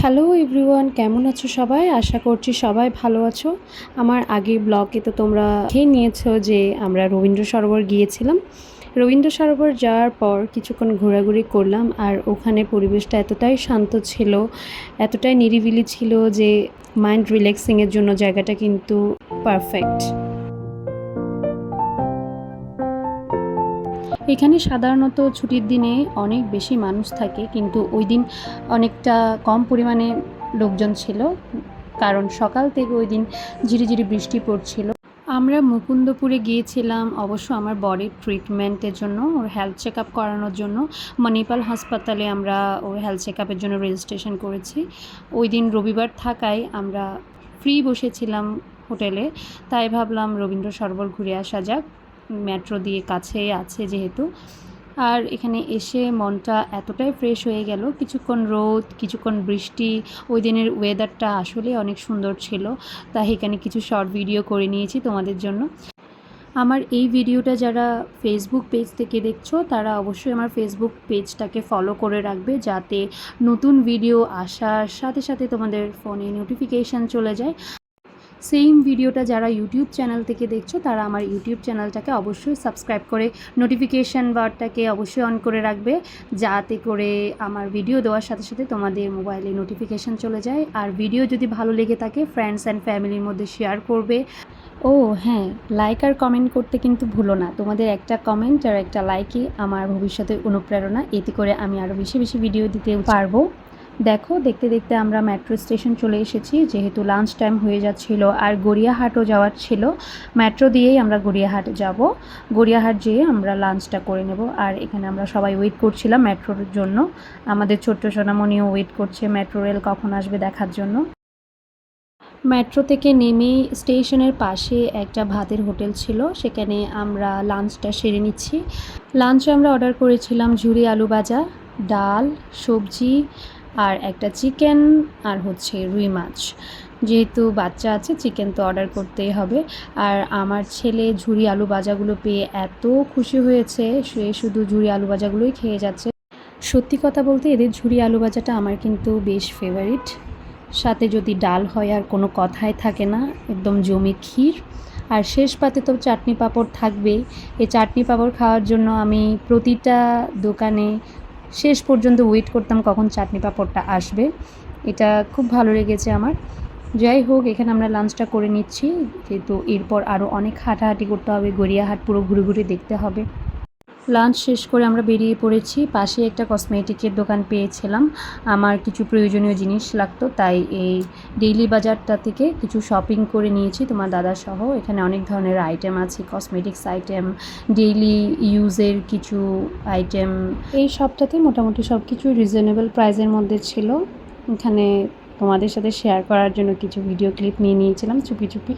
Hello everyone, কেমন আছো সবাই? আশা করছি সবাই ভালো আছো। আমার আগের ব্লগে তো তোমরা দেখেই নিয়েছো যে আমরা রবীন্দ্র সরোবর গিয়েছিলাম। রবীন্দ্র সরোবর যাওয়ার পর কিছুক্ষণ ঘোরাঘুরি করলাম, আর ওখানে পরিবেশটা এতটাই শান্ত ছিল, এতটাই নিরিবিলি ছিল যে মাইন্ড রিল্যাক্সিংয়ের জন্য জায়গাটা কিন্তু পারফেক্ট। এখানে সাধারণত ছুটির দিনে অনেক বেশি মানুষ থাকে, কিন্তু ওই দিন অনেকটা কম পরিমাণে লোকজন ছিল, কারণ সকাল থেকে ওই দিন ঝিরিঝিরি বৃষ্টি পড়ছিল। আমরা মুকুন্দপুরে গিয়েছিলাম অবশ্য আমার বডির ট্রিটমেন্টের জন্য, ওর হেলথ চেক আপ করানোর জন্য। মণিপাল হাসপাতালে আমরা ওর হেলথ চেক আপের জন্য রেজিস্ট্রেশন করেছি। ওই দিন রবিবার থাকায় আমরা ফ্রি বসেছিলাম হোটেলে, তাই ভাবলাম রবীন্দ্র সরোবর ঘুরে আসা যাক, মেট্রো দিয়ে কাছেই আছে যেহেতু। আর এখানে এসে মনটা এতটাই ফ্রেশ হয়ে গেল, কিছুক্ষণ রোদ কিছুক্ষণ বৃষ্টি, ওই দিনের ওয়েদারটা আসলে অনেক সুন্দর ছিল, তাই এখানে কিছু শর্ট ভিডিও করে নিয়েছি তোমাদের জন্য। আমার এই ভিডিওটা যারা ফেসবুক পেজ থেকে দেখছো তারা অবশ্যই আমার ফেসবুক পেজটাকে ফলো করে রাখবে, যাতে নতুন ভিডিও আসার সাথে সাথে তোমাদের ফোনে নোটিফিকেশান চলে যায়। সেম ভিডিওটা যারা ইউটিউব চ্যানেল থেকে দেখছো তারা আমার ইউটিউব চ্যানেলটাকে অবশ্যই সাবস্ক্রাইব করে নোটিফিকেশান বারটাকে অবশ্যই অন করে রাখবে, যাতে করে আমার ভিডিও দেওয়ার সাথে সাথে তোমাদের মোবাইলে নোটিফিকেশান চলে যায়। আর ভিডিও যদি ভালো লেগে থাকে ফ্রেন্ডস অ্যান্ড ফ্যামিলির মধ্যে শেয়ার করবে। ও হ্যাঁ, লাইক আর কমেন্ট করতে কিন্তু ভুলো না। তোমাদের একটা কমেন্ট আর একটা লাইকই আমার ভবিষ্যতের অনুপ্রেরণা, এতে করে আমি আরও বেশি বেশি ভিডিও দিতে পারবো। দেখো, দেখতে দেখতে আমরা মেট্রো স্টেশন চলে এসেছি, যেহেতু লাঞ্চ টাইম হয়ে যাচ্ছিল আর গড়িয়াহাটও যাওয়ার ছিল। মেট্রো দিয়েই আমরা গড়িয়াহাট যাব, গড়িয়াহাট যেয়ে আমরা লাঞ্চটা করে নেব। আর এখানে আমরা সবাই ওয়েট করছিলাম মেট্রোর জন্য, আমাদের ছোট্ট সোনামণিও ওয়েট করছে মেট্রো রেল কখন আসবে দেখার জন্য। মেট্রো থেকে নেমে স্টেশনের পাশে একটা ভাতের হোটেল ছিল, সেখানে আমরা লাঞ্চটা সেরে নিচ্ছি। লাঞ্চে আমরা অর্ডার করেছিলাম ঝুরি আলু ভাজা, ডাল, সবজি আর একটা চিকেন, আর হচ্ছে রুই মাছ। যেহেতু বাচ্চা আছে চিকেন তো অর্ডার করতেই হবে। আর আমার ছেলে ঝুরি আলু ভাজাগুলো পেয়ে এত খুশি হয়েছে, সে শুধু ঝুরি আলু ভাজাগুলোই খেয়ে যাচ্ছে। সত্যি কথা বলতে এদের ঝুরি আলু ভাজাটা আমার কিন্তু বেশ ফেভারিট। সাথে যদি ডাল হয় আর কোনো কথাই থাকে না, একদম জমি ক্ষীর। আর শেষ পাতে তো চাটনি পাঁপড় থাকবেই। এই চাটনি পাঁপড় খাওয়ার জন্য আমি প্রতিটা দোকানে শেষ পর্যন্ত ওয়েট করতাম কখন চাটনি পাঁপড়টা আসবে। এটা খুব ভালো লেগেছে আমার। যাই হোক, এখানে আমরা লাঞ্চটা করে নিচ্ছি, যেহেতু এরপর আরও অনেক হাঁটাহাঁটি করতে হবে, গড়িয়াহাট পুরো ঘুরে ঘুরে দেখতে হবে। লাঞ্চ শেষ করে আমরা বেরিয়ে পড়েছি। পাশে একটা কসমেটিকের দোকান পেয়েছিলাম, আমার কিছু প্রয়োজনীয় জিনিস লাগতো, তাই এই ডেইলি বাজারটা থেকে কিছু শপিং করে নিয়েছি তোমার দাদা সহ। এখানে অনেক ধরনের আইটেম আছে, কসমেটিক্স আইটেম, ডেইলি ইউজের কিছু আইটেম। এই সবটাতে মোটামুটি সব কিছু রিজনেবল প্রাইসের মধ্যে ছিল। এখানে তোমাদের সাথে শেয়ার করার জন্য কিছু ভিডিও ক্লিপ নিয়ে নিয়েছিলাম চুপি চুপি।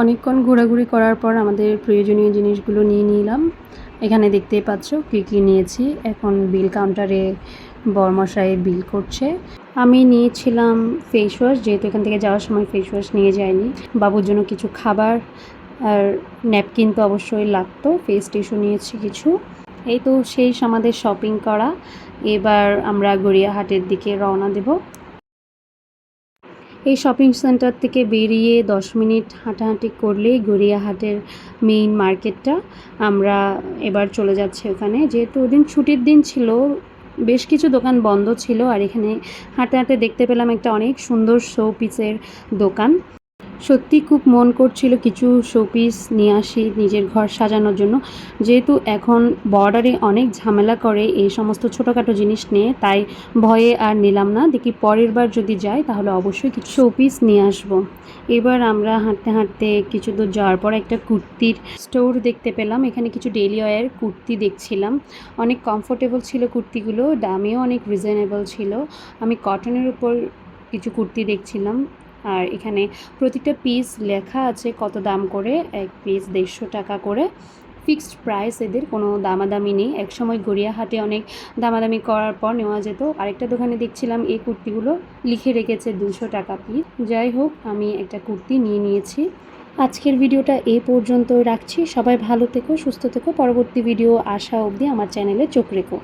অনেকক্ষণ ঘোরাঘুরি করার পর আমাদের প্রয়োজনীয় জিনিসগুলো নিয়ে নিলাম। এখানে দেখতেই পাচ্ছ কী কী নিয়েছি। এখন বিল কাউন্টারে বরমশাই বিল করছে। আমি নিয়েছিলাম ফেস ওয়াশ, যেহেতু এখান থেকে যাওয়ার সময় ফেস ওয়াশ নিয়ে যাইনি। বাবুর জন্য কিছু খাবার আর ন্যাপকিন তো অবশ্যই লাগতো। ফেস টিস্যু নিয়েছি কিছু। এই তো শেষ আমাদের শপিং করা। এবার আমরা গড়িয়াহাটের দিকে রওনা দেব। এই শপিং সেন্টার থেকে বেরিয়ে 10 মিনিট হাঁটাহাঁটি করলেই গড়িয়াহাটের মেইন মার্কেটটা। আমরা এবার চলে যাচ্ছি ওখানে, যেহেতু ওদিন ছুটির দিন ছিল, বেশ কিছু দোকান বন্ধ ছিল। আর এখানে হাঁটতে হাঁটতে দেখতে পেলাম একটা অনেক সুন্দর শো পিসের দোকান। সত্যি খুব মন করছিল কিছু শোপিস নিয়ে আসি নিজের ঘর সাজানোর জন্য, যেহেতু এখন বর্ডারে অনেক ঝামেলা করে এই সমস্ত ছোটোখাটো জিনিস নিয়ে, তাই ভয়ে আর নিলাম না। দেখি পরের বার যদি যাই তাহলে অবশ্যই কিছু শোপিস নিয়ে আসবো। এবার আমরা হাঁটতে হাঁটতে কিছু দূর যাওয়ার পর একটা কুর্তির স্টোর দেখতে পেলাম। এখানে কিছু ডেইলি ওয়্যার কুর্তি দেখছিলাম, অনেক কমফোর্টেবল ছিল কুর্তিগুলো, দামেও অনেক রিজনেবল ছিল। আমি কটনের উপর কিছু কুর্তি দেখছিলাম। আর এখানে প্রতিটা পিস লেখা আছে কত দাম করে, এক পিস 150 টাকা করে, ফিক্সড প্রাইস, এদের কোনো দামাদামি নেই। একসময় গড়িয়াহাটে অনেক দামাদামি করার পর নেওয়া যেত। আরেকটা দোকানে দেখছিলাম এই কুর্তিগুলো লিখে রেখেছে 200 টাকা পিস। যাই হোক, আমি একটা কুর্তি নিয়ে নিয়েছি। আজকের ভিডিওটা এই পর্যন্ত রাখছি। সবাই ভালো থেকো, সুস্থ থেকো। পরবর্তী ভিডিও আসা অবধি আমার চ্যানেলে চোখ রেখো।